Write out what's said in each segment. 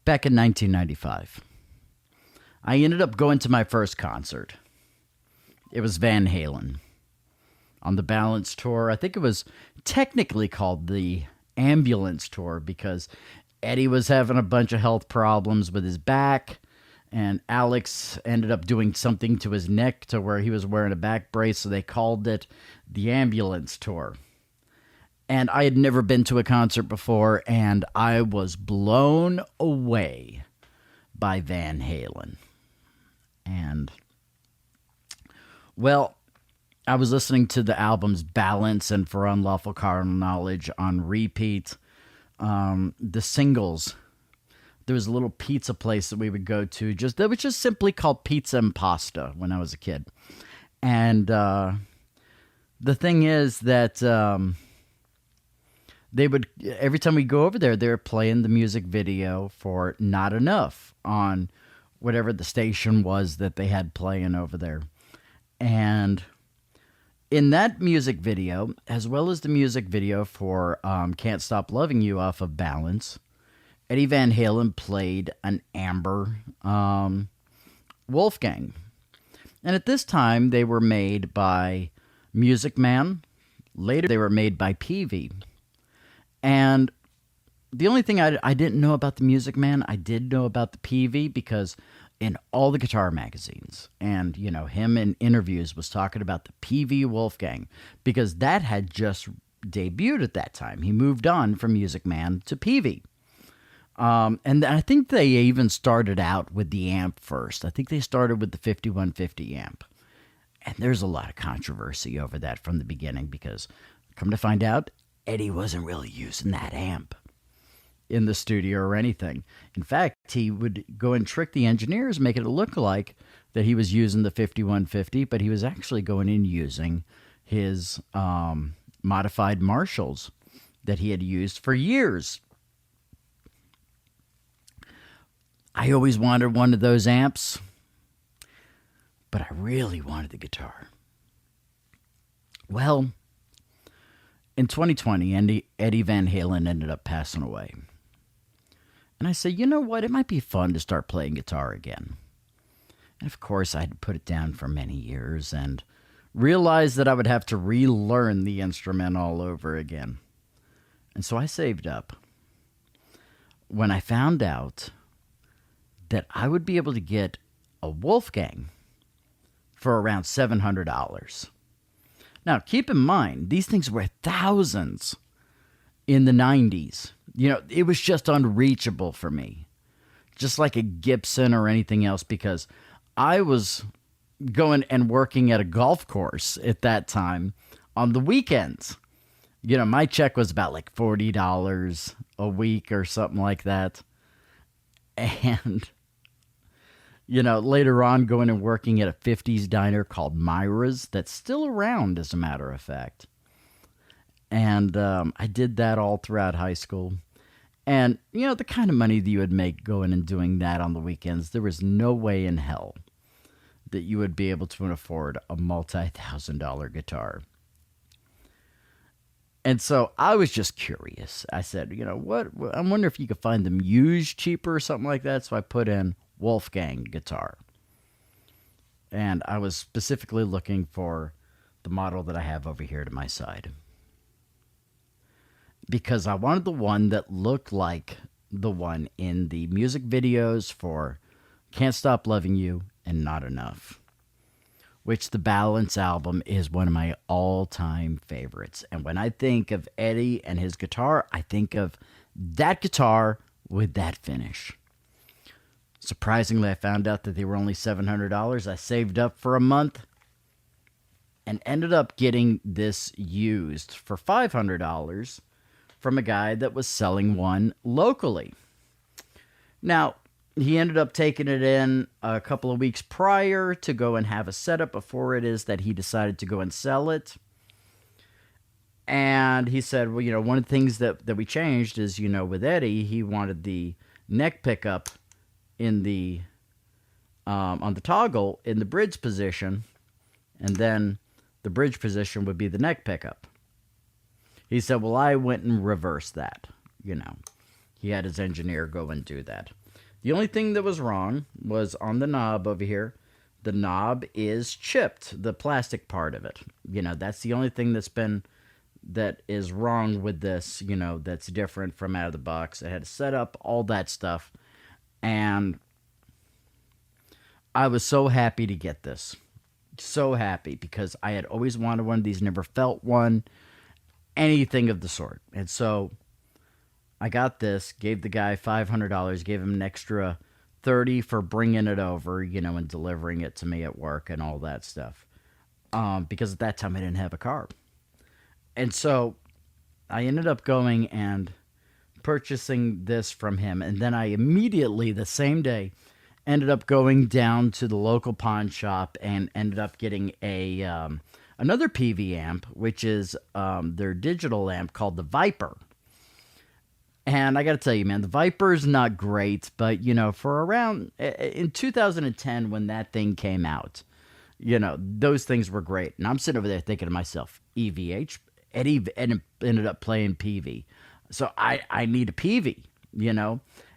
back in 1995. I ended up going to my first concert. It was Van Halen on the Balance Tour. I think it was technically called the Ambulance Tour because Eddie was having a bunch of health problems with his back, and Alex ended up doing something to his neck to where he was wearing a back brace, so they called it the Ambulance Tour. And I had never been to a concert before, and I was blown away by Van Halen. And, well, I was listening to the albums Balance and For Unlawful Carnal Knowledge on repeat. The singles, there was a little pizza place that we would go to, that was just simply called Pizza and Pasta when I was a kid. And the thing is that they would, every time we go over there, they were playing the music video for Not Enough on whatever the station was that they had playing over there. And in that music video, as well as the music video for Can't Stop Loving You off of Balance, Eddie Van Halen played an amber Wolfgang. And at this time, they were made by Music Man. Later, they were made by Peavey. And the only thing I didn't know about the Music Man, I did know about the Peavey because in all the guitar magazines and, you know, him in interviews was talking about the Peavey Wolfgang because that had just debuted at that time. He moved on from Music Man to Peavey. And I think they even started out with the amp first. I think they started with the 5150 amp. And there's a lot of controversy over that from the beginning because, come to find out, Eddie wasn't really using that amp in the studio or anything. In fact, he would go and trick the engineers, making it look like that he was using the 5150, but he was actually going in using his modified Marshalls that he had used for years. I always wanted one of those amps, but I really wanted the guitar. Well, in 2020, Eddie Van Halen ended up passing away. And I said, you know what? It might be fun to start playing guitar again. And of course, I had put it down for many years and realized that I would have to relearn the instrument all over again. And so I saved up. When I found out that I would be able to get a Wolfgang for around $700. Now, keep in mind, these things were thousands in the 90s. You know, it was just unreachable for me. Just like a Gibson or anything else, because I was going and working at a golf course at that time on the weekends. You know, my check was about like $40 a week or something like that. And, you know, later on going and working at a 50s diner called Myra's that's still around, as a matter of fact. And I did that all throughout high school. And, you know, the kind of money that you would make going and doing that on the weekends, there was no way in hell that you would be able to afford a multi-$1,000 guitar. And so I was just curious. I said, you know, what? I wonder if you could find them used cheaper or something like that. So I put in Wolfgang guitar. And I was specifically looking for the model that I have over here to my side, because I wanted the one that looked like the one in the music videos for Can't Stop Loving You and Not Enough, which the Balance album is one of my all-time favorites. And when I think of Eddie and his guitar, I think of that guitar with that finish. Surprisingly, I found out that they were only $700. I saved up for a month and ended up getting this used for $500 from a guy that was selling one locally. Now, he ended up taking it in a couple of weeks prior to go and have a setup before it is that he decided to go and sell it. And he said, well, you know, one of the things that we changed is, you know, with Eddie, he wanted the neck pickup in the on the toggle in the bridge position, and then the bridge position would be the neck pickup. He said, well, I went and reversed that. You know, he had his engineer go and do that. The only thing that was wrong was on the knob over here. The knob is chipped, the plastic part of it. That's the only thing that is wrong with this, that's different from out of the box. I had to set up all that stuff. And I was so happy to get this. So happy because I had always wanted one of these, never felt one, anything of the sort. And so I got this, gave the guy $500, gave him an extra 30 for bringing it over, and delivering it to me at work and all that stuff. Because at that time I didn't have a car. And so I ended up going and purchasing this from him. And then I immediately, the same day, ended up going down to the local pawn shop and ended up getting another PV amp, which is their digital amp called the Viper. And I got to tell you, man, the Viper is not great, but, for around in 2010 when that thing came out, those things were great. And I'm sitting over there thinking to myself, EVH, Eddie ended up playing PV. So I need a PV,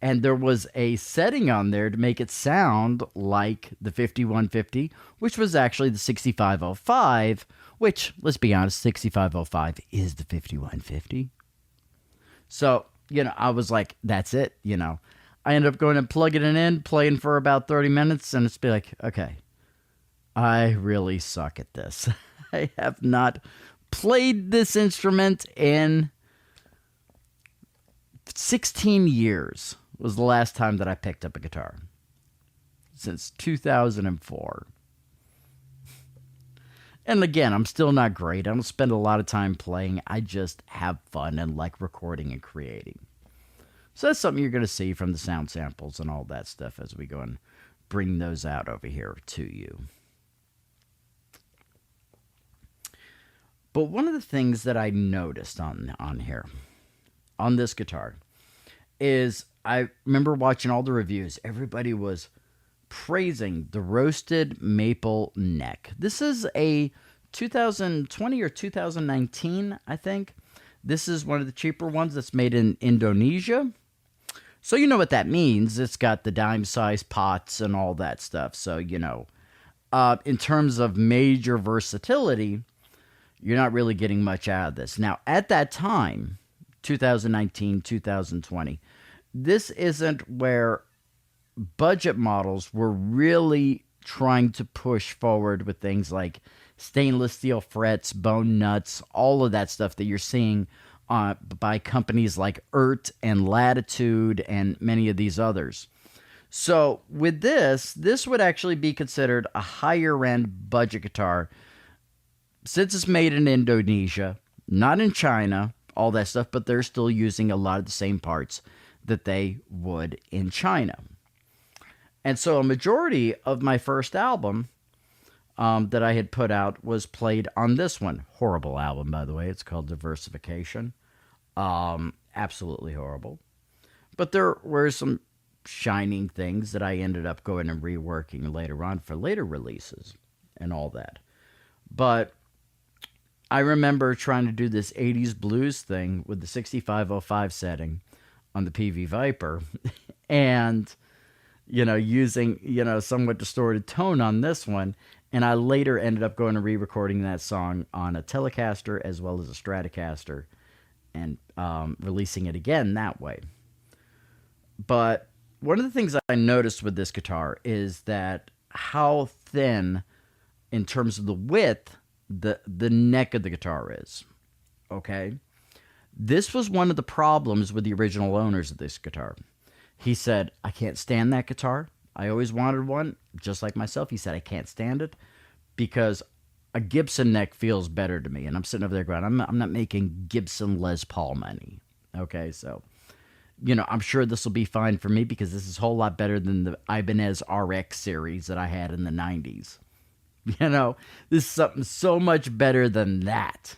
And there was a setting on there to make it sound like the 5150, which was actually the 6505, which, let's be honest, 6505 is the 5150. So, I was like, that's it, I ended up going and plugging it in, playing for about 30 minutes, and it's be like, okay, I really suck at this. I have not played this instrument in 16 years was the last time that I picked up a guitar. Since 2004. And again, I'm still not great. I don't spend a lot of time playing. I just have fun and like recording and creating. So that's something you're going to see from the sound samples and all that stuff as we go and bring those out over here to you. But one of the things that I noticed on here, on this guitar, is I remember watching all the reviews. Everybody was praising the roasted maple neck. This is a 2020 or 2019, I think. This is one of the cheaper ones that's made in Indonesia. So you know what that means. It's got the dime-sized pots and all that stuff. So, in terms of major versatility, you're not really getting much out of this. Now, at that time, 2019, 2020, this isn't where budget models were really trying to push forward with things like stainless steel frets, bone nuts, all of that stuff that you're seeing by companies like and Latitude and many of these others. So with this would actually be considered a higher end budget guitar since it's made in Indonesia, not in China, all that stuff, but they're still using a lot of the same parts that they would in China. And so a majority of my first album that I had put out was played on this one. Horrible album, by the way. It's called Diversification. Absolutely horrible. But there were some shining things that I ended up going and reworking later on for later releases and all that. But I remember trying to do this 80s blues thing with the 6505 setting on the PV Viper and, using, somewhat distorted tone on this one. And I later ended up going and re-recording that song on a Telecaster as well as a Stratocaster and releasing it again that way. But one of the things I noticed with this guitar is that how thin, in terms of the width, the neck of the guitar is. Okay? This was one of the problems with the original owners of this guitar. He said, I can't stand that guitar. I always wanted one, just like myself. He said, I can't stand it because a Gibson neck feels better to me. And I'm sitting over there going, I'm not making Gibson Les Paul money. Okay, so, I'm sure this will be fine for me because this is a whole lot better than the Ibanez RX series that I had in the 90s. This is something so much better than that.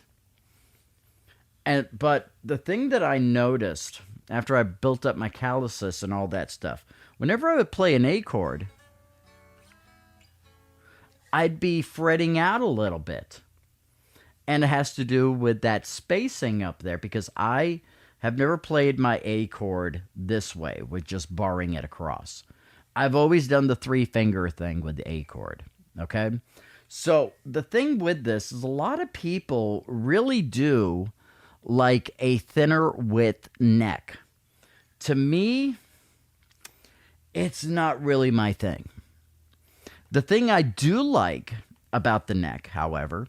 But the thing that I noticed after I built up my calluses and all that stuff, whenever I would play an A chord, I'd be fretting out a little bit. And it has to do with that spacing up there because I have never played my A chord this way with just barring it across. I've always done the 3-finger thing with the A chord, okay? So the thing with this is a lot of people really do like a thinner width neck. To me, it's not really my thing. The thing I do like about the neck, however,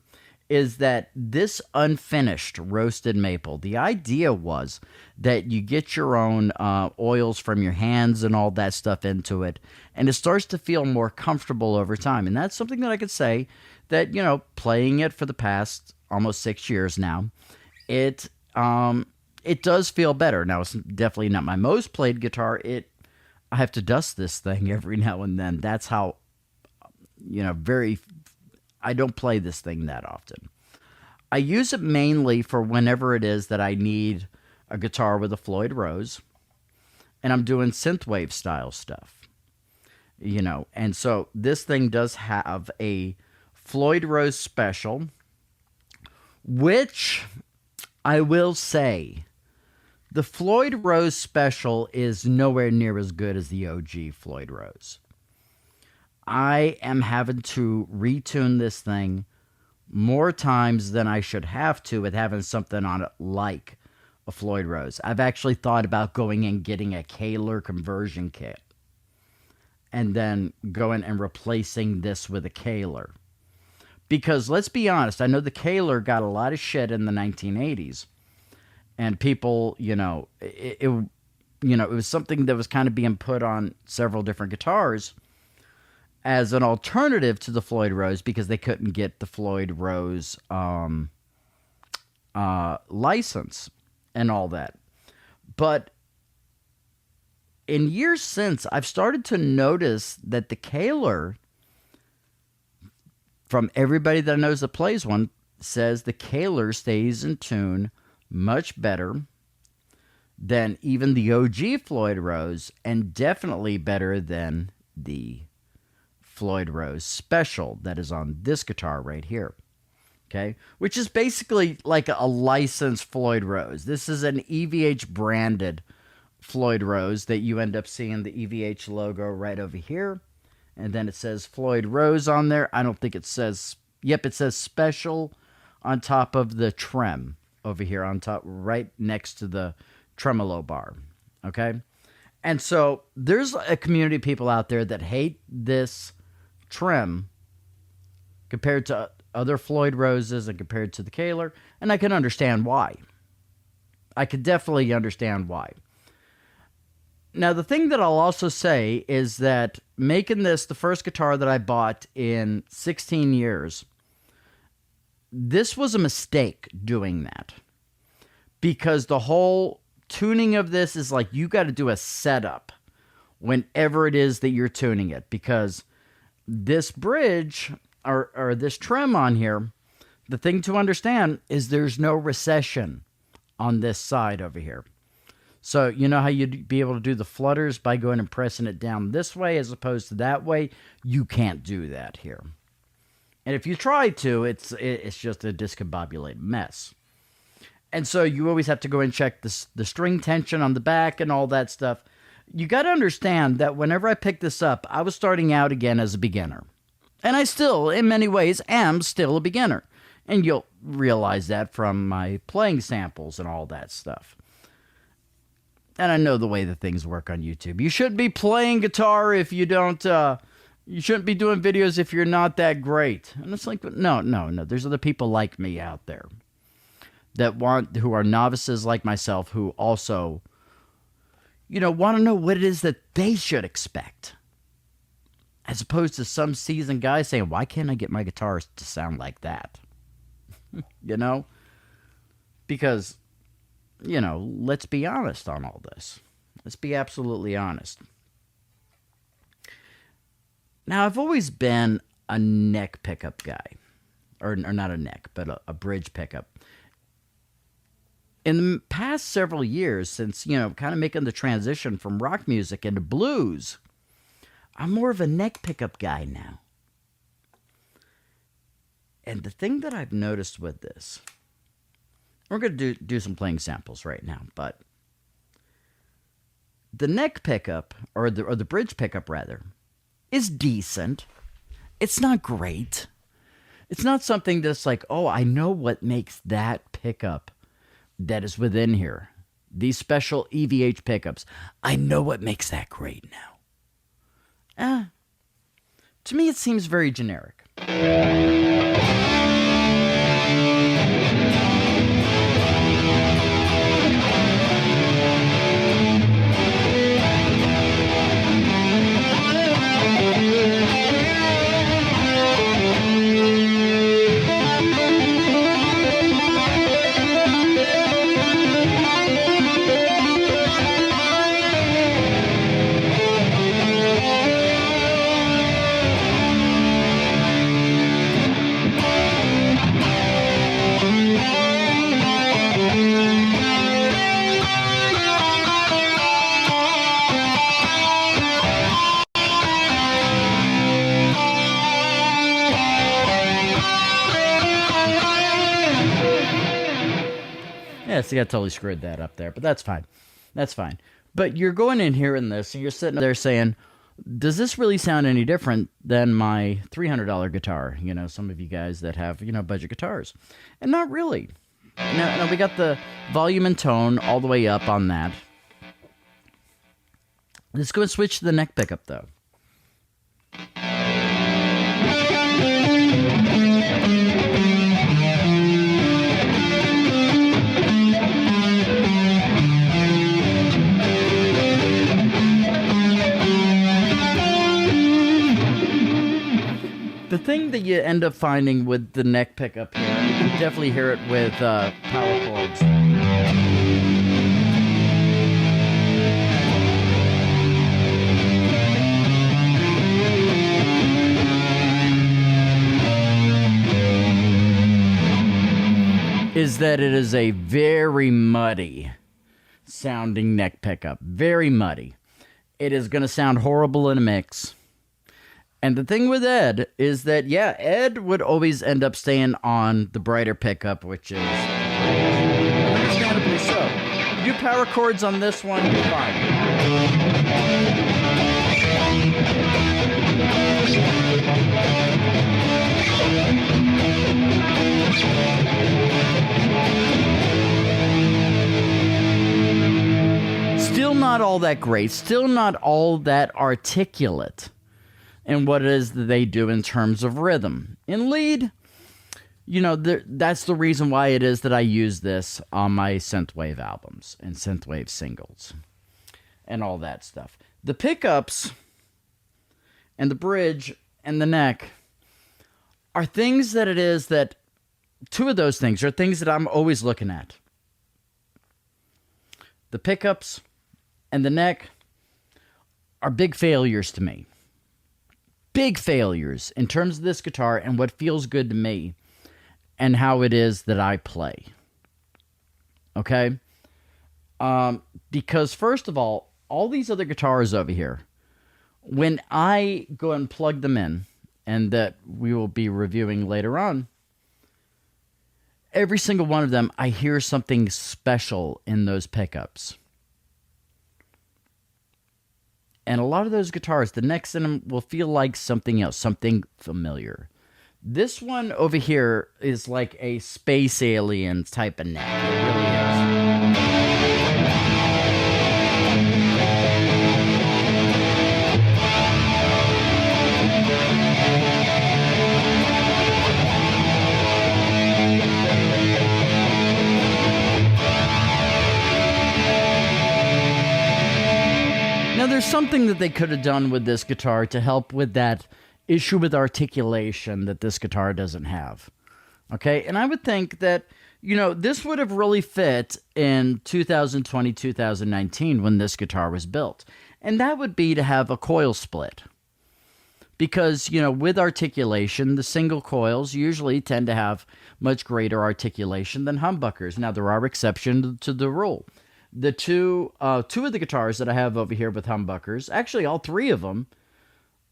is that this unfinished roasted maple, the idea was that you get your own oils from your hands and all that stuff into it, and it starts to feel more comfortable over time. And that's something that I could say that, you know, playing it for the past almost 6 years now, it does feel better. Now, it's definitely not my most played guitar. I have to dust this thing every now and then. That's how, you know, I don't play this thing that often. I use it mainly for whenever it is that I need a guitar with a Floyd Rose, and I'm doing synthwave style stuff, you know. And so this thing does have a Floyd Rose Special, which I will say, the Floyd Rose Special is nowhere near as good as the OG Floyd Rose. I am having to retune this thing more times than I should have to with having something on it like a Floyd Rose. I've actually thought about going and getting a Kaler conversion kit and then going and replacing this with a Kaler. Because let's be honest, I know the Kaler got a lot of shit in the 1980s. And people, you know, it was something that was kind of being put on several different guitars as an alternative to the Floyd Rose because they couldn't get the Floyd Rose license and all that. But in years since, I've started to notice that the Kaler, from everybody that knows that plays one, says the Kaler stays in tune much better than even the OG Floyd Rose, and definitely better than the Floyd Rose Special that is on this guitar right here. Okay, which is basically like a licensed Floyd Rose. This is an EVH branded Floyd Rose that you end up seeing the EVH logo right over here, and then it says Floyd Rose on there. I don't think it says, yep, it says Special on top of the trem over here on top, right next to the tremolo bar. Okay, and so there's a community of people out there that hate this trem compared to other Floyd Roses and compared to the Kaler, and I can understand why. I could definitely understand why. Now, the thing that I'll also say is that making this the first guitar that I bought in 16 years, this was a mistake doing that. Because the whole tuning of this is like you got to do a setup whenever it is that you're tuning it. Because this bridge or this trem on here, the thing to understand is there's no recession on this side over here. So you know how you'd be able to do the flutters by going and pressing it down this way as opposed to that way? You can't do that here. And if you try to, it's just a discombobulated mess. And so you always have to go and check the string tension on the back and all that stuff. You got to understand that whenever I picked this up, I was starting out again as a beginner. And I still, in many ways, am still a beginner. And you'll realize that from my playing samples and all that stuff. And I know the way that things work on YouTube. You shouldn't be playing guitar if you don't, you shouldn't be doing videos if you're not that great. And it's like, no. There's other people like me out there who are novices like myself, who also, you know, want to know what it is that they should expect. As opposed to some seasoned guy saying, why can't I get my guitars to sound like that? You know? Because, you know, let's be honest on all this. Let's be absolutely honest. Now, I've always been a neck pickup guy. Or not a neck, but a bridge pickup. In the past several years, since, you know, kind of making the transition from rock music into blues, I'm more of a neck pickup guy now. And the thing that I've noticed with this We're going to do some playing samples right now, but the neck pickup, or the bridge pickup rather, is decent. It's not great. It's not something that's like, oh, I know what makes that pickup that is within here. These special EVH pickups. I know what makes that great now. To me, it seems very generic. Yeah, see, I totally screwed that up there, but that's fine. That's fine. But you're going in here in this, and you're sitting there saying, does this really sound any different than my $300 guitar? You know, some of you guys that have, budget guitars. And not really. Now we got the volume and tone all the way up on that. Let's go and switch to the neck pickup, though. The thing that you end up finding with the neck pickup here, and you can definitely hear it with power chords, is that it is a very muddy sounding neck pickup. Very muddy. It is going to sound horrible in a mix. And the thing with Ed is that, yeah, Ed would always end up staying on the brighter pickup, which is understandably so. You do power chords on this one, you're fine. Still not all that great. Still not all that articulate in what it is that they do in terms of rhythm. In lead, that's the reason why it is that I use this on my synthwave albums and synthwave singles and all that stuff. The pickups and the bridge and the neck are things that it is that, two of those things are things that I'm always looking at. The pickups and the neck are big failures to me. Big failures in terms of this guitar and what feels good to me and how it is that I play. Okay? Because first of all these other guitars over here, when I go and plug them in, and that we will be reviewing later on, every single one of them, I hear something special in those pickups. And a lot of those guitars, the necks in them will feel like something else, something familiar. This one over here is like a space alien type of neck. It really is. Now, there's something that they could have done with this guitar to help with that issue with articulation that this guitar doesn't have. Okay, and I would think that, this would have really fit in 2020, 2019 when this guitar was built. And that would be to have a coil split. Because, with articulation, the single coils usually tend to have much greater articulation than humbuckers. Now, there are exceptions to the rule. The two of the guitars that I have over here with humbuckers, actually all three of them,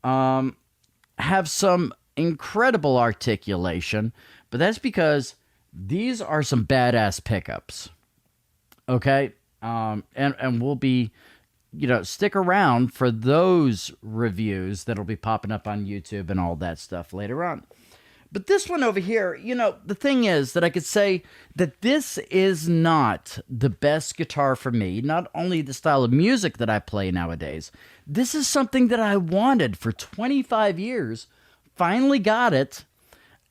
have some incredible articulation, but that's because These are some badass pickups. Okay? And we'll be, stick around for those reviews that'll be popping up on YouTube and all that stuff later on. But this one over here, the thing is that I could say that this is not the best guitar for me, not only the style of music that I play nowadays. This is something that I wanted for 25 years, finally got it,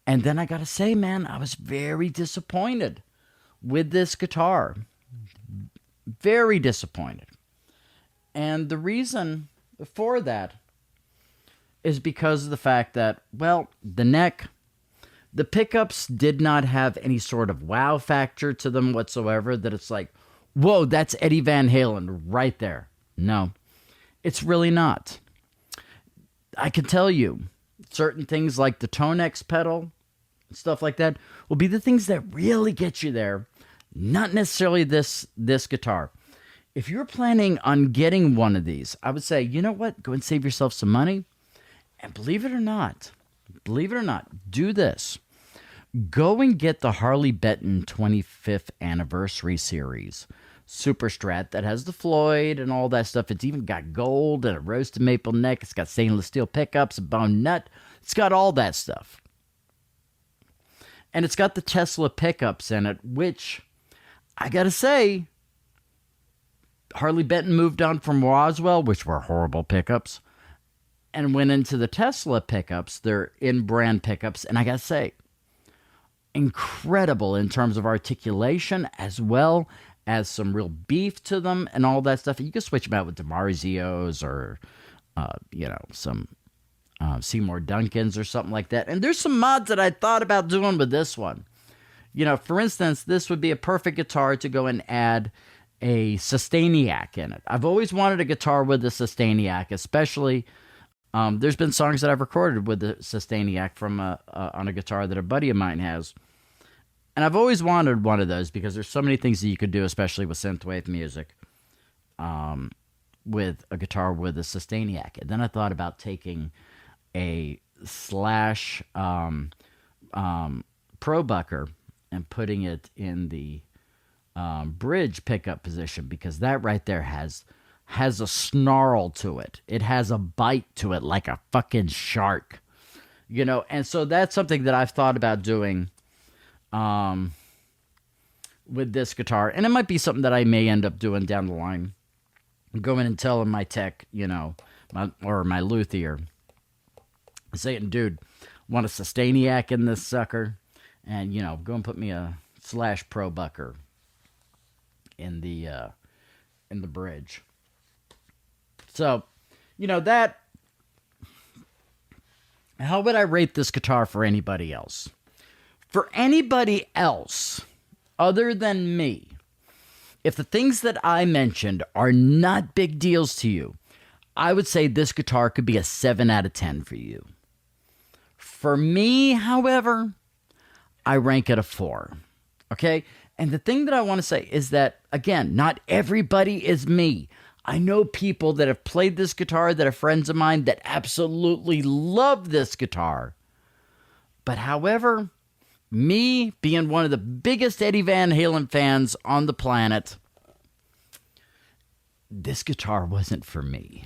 and then I gotta say, man, I was very disappointed with this guitar. Very disappointed. And the reason for that is because of the fact that, well, the neck, the pickups did not have any sort of wow factor to them whatsoever, that it's like, whoa, that's Eddie Van Halen right there. No, it's really not. I can tell you, certain things like the Tonex pedal, stuff like that, will be the things that really get you there, not necessarily this guitar. If you're planning on getting one of these, I would say, you know what, go and save yourself some money, and believe it or not, do this. Go and get the Harley Benton 25th Anniversary Series Super Strat that has the Floyd and all that stuff. It's even got gold and a roasted maple neck. It's got stainless steel pickups, a bone nut. It's got all that stuff. And it's got the Tesla pickups in it, which, I gotta say, Harley Benton moved on from Roswell, which were horrible pickups, and went into the Tesla pickups. They're in-brand pickups, and I gotta say, incredible in terms of articulation, as well as some real beef to them and all that stuff. You can switch them out with DiMarzios or, some Seymour Duncans or something like that. And there's some mods that I thought about doing with this one. For instance, this would be a perfect guitar to go and add a Sustainiac in it. I've always wanted a guitar with a Sustainiac, especially... there's been songs that I've recorded with the Sustainiac from on a guitar that a buddy of mine has. And I've always wanted one of those because there's so many things that you could do, especially with synthwave music, with a guitar with a Sustainiac. And then I thought about taking a Slash Pro-Bucker and putting it in the bridge pickup position, because that right there has a snarl to it. It has a bite to it like a fucking shark. And so that's something that I've thought about doing with this guitar. And it might be something that I may end up doing down the line. Going and telling my tech, my luthier, saying, dude, want a Sustainiac in this sucker? And, go and put me a Slash Pro-Bucker in the bridge. So, that... How would I rate this guitar for anybody else? For anybody else other than me, if the things that I mentioned are not big deals to you, I would say this guitar could be a 7 out of 10 for you. For me, however, I rank it a 4. Okay? And the thing that I want to say is that, again, not everybody is me. I know people that have played this guitar that are friends of mine that absolutely love this guitar. But however, me being one of the biggest Eddie Van Halen fans on the planet, this guitar wasn't for me.